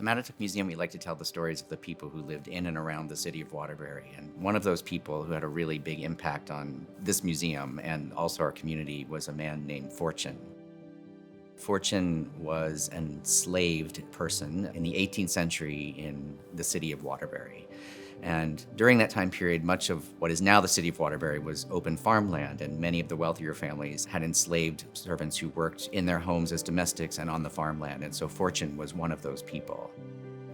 Mattatuck Museum, we like to tell the stories of the people who lived in and around the city of Waterbury. And one of those people who had a really big impact on this museum and also our community was a man named Fortune. Fortune was an enslaved person in the 18th century in the city of Waterbury. And during that time period, much of what is now the city of Waterbury was open farmland, and many of the wealthier families had enslaved servants who worked in their homes as domestics and on the farmland, and so Fortune was one of those people.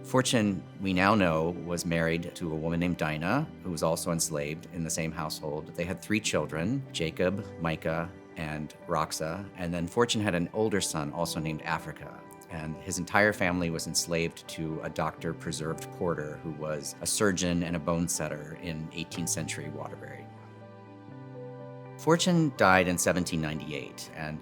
Fortune, we now know, was married to a woman named Dinah, who was also enslaved in the same household. They had 3 children, Jacob, Micah, and Roxa, and then Fortune had an older son also named Africa. And his entire family was enslaved to a Dr. Preserved Porter, who was a surgeon and a bone setter in 18th century Waterbury. Fortune died in 1798, and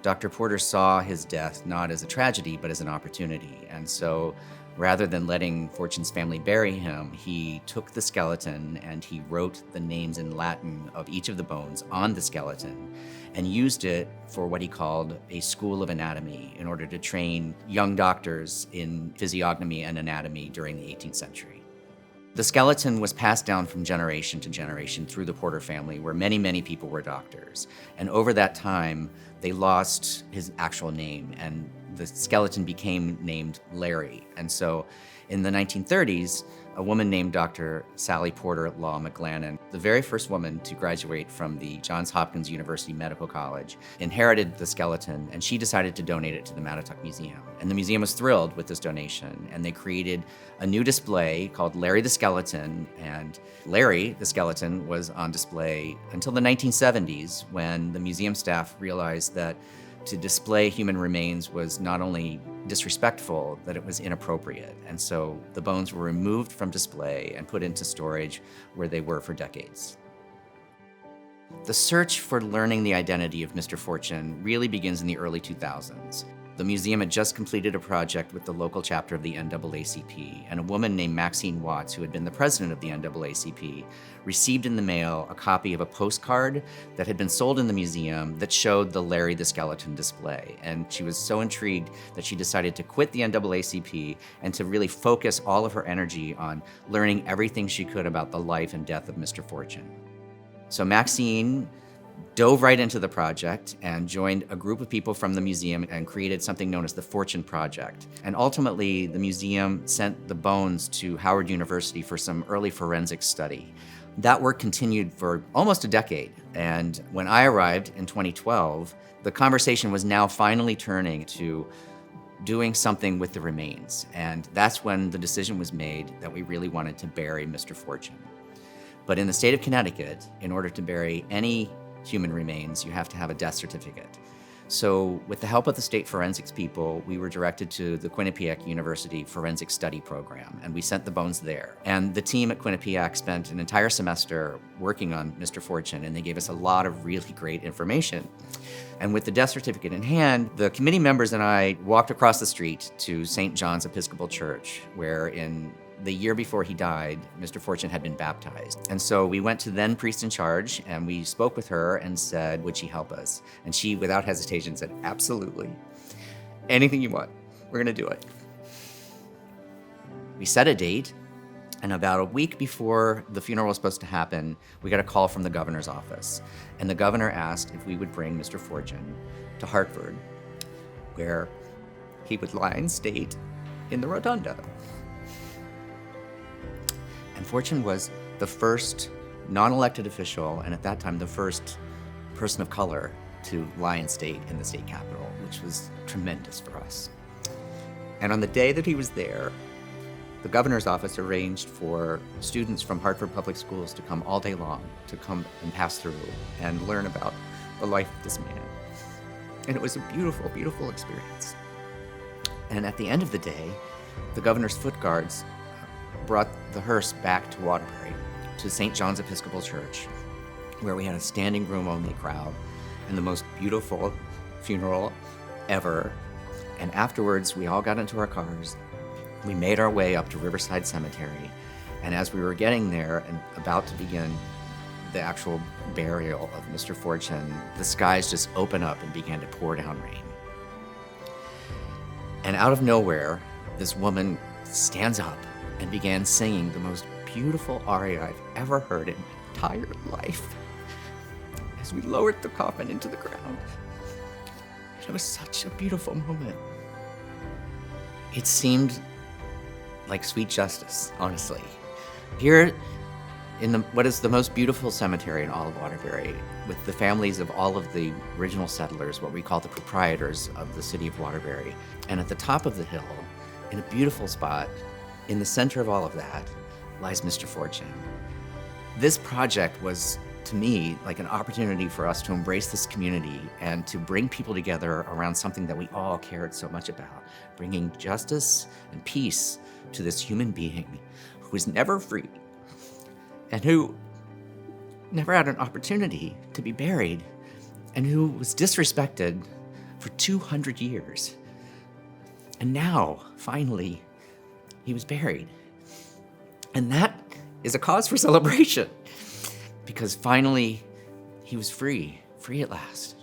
Dr. Porter saw his death not as a tragedy, but as an opportunity. And so rather than letting Fortune's family bury him, he took the skeleton and he wrote the names in Latin of each of the bones on the skeleton and used it for what he called a school of anatomy in order to train young doctors in physiognomy and anatomy during the 18th century. The skeleton was passed down from generation to generation through the Porter family, where many, many people were doctors. And over that time, they lost his actual name, and the skeleton became named Larry. And so in the 1930s, a woman named Dr. Sally Porter Law McGlannon, the very first woman to graduate from the Johns Hopkins University Medical College, inherited the skeleton, and she decided to donate it to the Mattatuck Museum. And the museum was thrilled with this donation, and they created a new display called Larry the Skeleton, and Larry the Skeleton was on display until the 1970s, when the museum staff realized that to display human remains was not only disrespectful, that it was inappropriate. And so the bones were removed from display and put into storage where they were for decades. The search for learning the identity of Mr. Fortune really begins in the early 2000s. The museum had just completed a project with the local chapter of the NAACP, and a woman named Maxine Watts, who had been the president of the NAACP, received in the mail a copy of a postcard that had been sold in the museum that showed the Larry the Skeleton display. And she was so intrigued that she decided to quit the NAACP and to really focus all of her energy on learning everything she could about the life and death of Mr. Fortune. So Maxine dove right into the project and joined a group of people from the museum and created something known as the Fortune Project. And ultimately, the museum sent the bones to Howard University for some early forensic study. That work continued for almost a decade. And when I arrived in 2012, the conversation was now finally turning to doing something with the remains. And that's when the decision was made that we really wanted to bury Mr. Fortune. But in the state of Connecticut, in order to bury any human remains, you have to have a death certificate. So with the help of the state forensics people, we were directed to the Quinnipiac University Forensic Study Program, and we sent the bones there. And the team at Quinnipiac spent an entire semester working on Mr. Fortune, and they gave us a lot of really great information. And with the death certificate in hand, the committee members and I walked across the street to St. John's Episcopal Church, where in the year before he died, Mr. Fortune had been baptized. And so we went to then priest in charge and we spoke with her and said, would she help us? And she, without hesitation, said, absolutely. Anything you want, we're gonna do it. We set a date, and about a week before the funeral was supposed to happen, we got a call from the governor's office. And the governor asked if we would bring Mr. Fortune to Hartford, where he would lie in state in the rotunda. And Fortune was the first non-elected official, and at that time, the first person of color to lie in state in the state capitol, which was tremendous for us. And on the day that he was there, the governor's office arranged for students from Hartford Public Schools to come all day long, to come and pass through and learn about the life of this man. And it was a beautiful, beautiful experience. And at the end of the day, the governor's foot guards brought the hearse back to Waterbury, to St. John's Episcopal Church, where we had a standing room only crowd and the most beautiful funeral ever. And afterwards, we all got into our cars. We made our way up to Riverside Cemetery. And as we were getting there and about to begin the actual burial of Mr. Fortune, the skies just opened up and began to pour down rain. And out of nowhere, this woman stands up and began singing the most beautiful aria I've ever heard in my entire life as we lowered the coffin into the ground. It was such a beautiful moment. It seemed like sweet justice, honestly. Here in what is the most beautiful cemetery in all of Waterbury, with the families of all of the original settlers, what we call the proprietors of the city of Waterbury. And at the top of the hill, in a beautiful spot, in the center of all of that, lies Mr. Fortune. This project was, to me, like an opportunity for us to embrace this community and to bring people together around something that we all cared so much about, bringing justice and peace to this human being who was never free and who never had an opportunity to be buried and who was disrespected for 200 years. And now, finally, he was buried. And that is a cause for celebration because finally he was free at last.